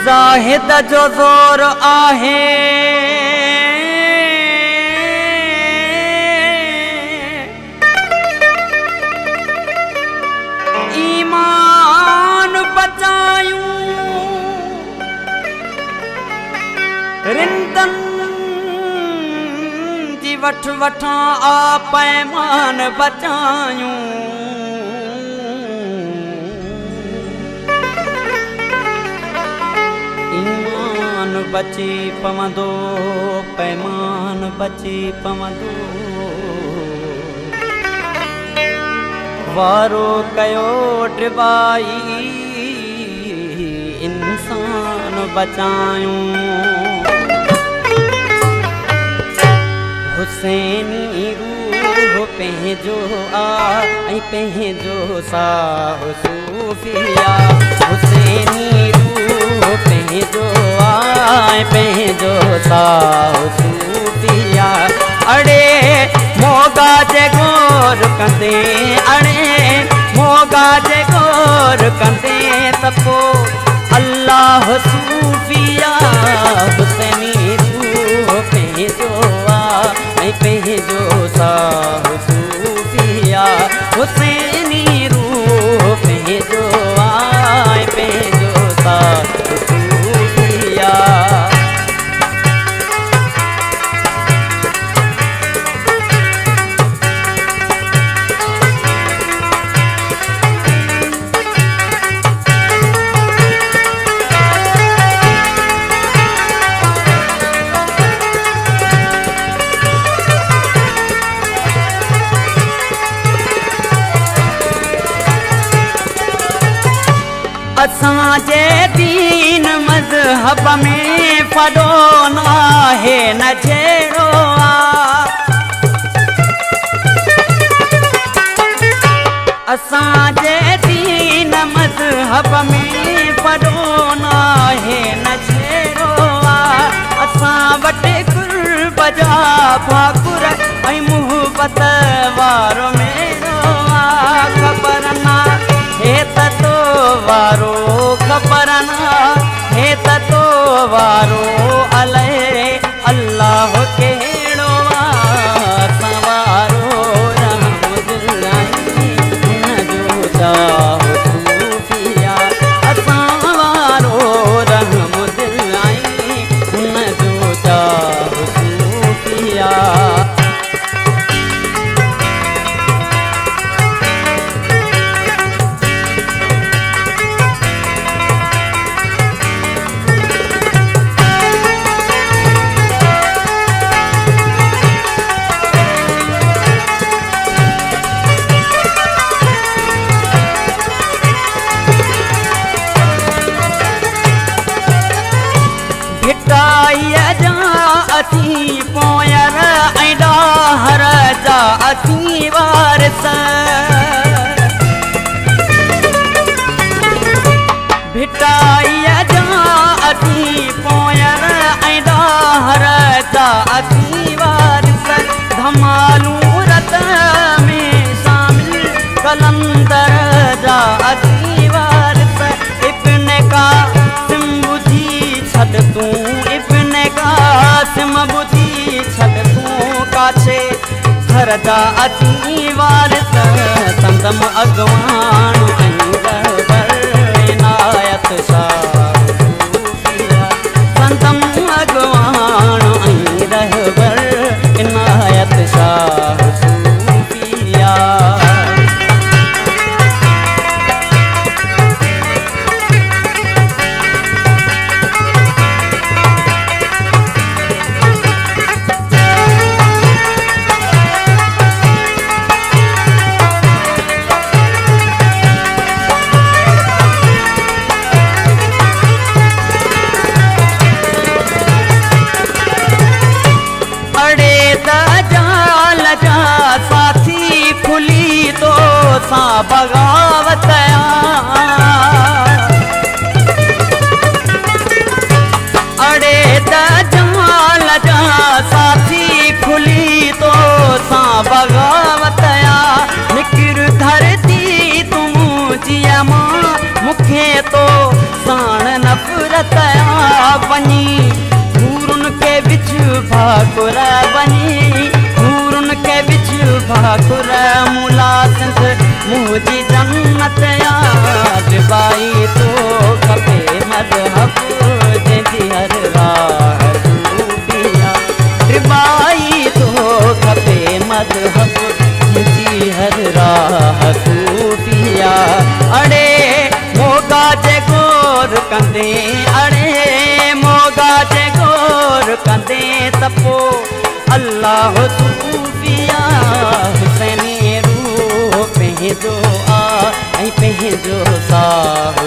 जाहिद जो ज़ोर आहे ईमान बचायूं रिंदन जी वठ वठां आ पैमान बचायूं ईमान बची पवंदो पैमान बची पवंदो वारो कयो ड्रिबाई इंसान बचायूं हुसैनी रूह पंहिंजो आ ऐं पंहिंजो साह सूफिया हुसैनी रूह पंहिंजो आ ऐं पंहिंजो साह सूफिया अड़े मोगा जे गौर कंदे अड़े मोगा जे गौर कंदे त पोइ अल्लाह सूफिया हुसैनी रूह पंहिंजो आ ऐं पंहिंजो साह सूफिया हुसैनी रूह पंहिंजो आ ऐं पंहिंजो साह सूफिया असांजे दीन मज़हब में फॾो नाहे न जहिड़ो असांजे दीन मज़हब में फॾो नाहे न जहिड़ो असां वटि कुर्ब जा भाकुर ऐं मुहबत वारो मेरो ख़बर ना हे त तो वारो ख़बर ना हे त तो वारो अले अल्लाह कहिड़ो सवारो रहमतुल्लाही हुनजो चाहो सूफिया असां वारो रहमतुल्लाही हुनजो चाहो सूफिया भिटाईअ जा अची पोयर ऐं ॾाहर जा अची वारिस भिटाईअ जा अची पोयर ऐं ॾाहर जा अची वारिस धमालूं रत में शामिल कलंदर जा अची वारिस इब्न कासिम बुधी छॾ तूं इब्न कासिम बुधी छॾ तूं काछे घर जा अची वारिस संदम अॻवान ऐं रहबर इनायत शाह सूफिया संदम अॻवान ऐं रहबर इनायत शाह सूफिया साथी खुली तो सा बगावत अड़े त जमाल जा साथी खुली तो सा बगावत निकिर धरती तूं जिया मां मुखे तो साण नफ़रत भाकुर बनी नूरुन के बिच भाकुर मुला संत मुझी जन्नत याद बाई तो खपे मजहब जंहिंजी हर राह सूफिया बाई तो खपे मजहब जंहिंजी हर राह सूफिया अड़े मोगा जे गोर कंदे अड़े मोगा जे गोर कंदे तपो अल्लाह सूफिया हुसैनी रूह पंहिंजो आ ऐं पंहिंजो साह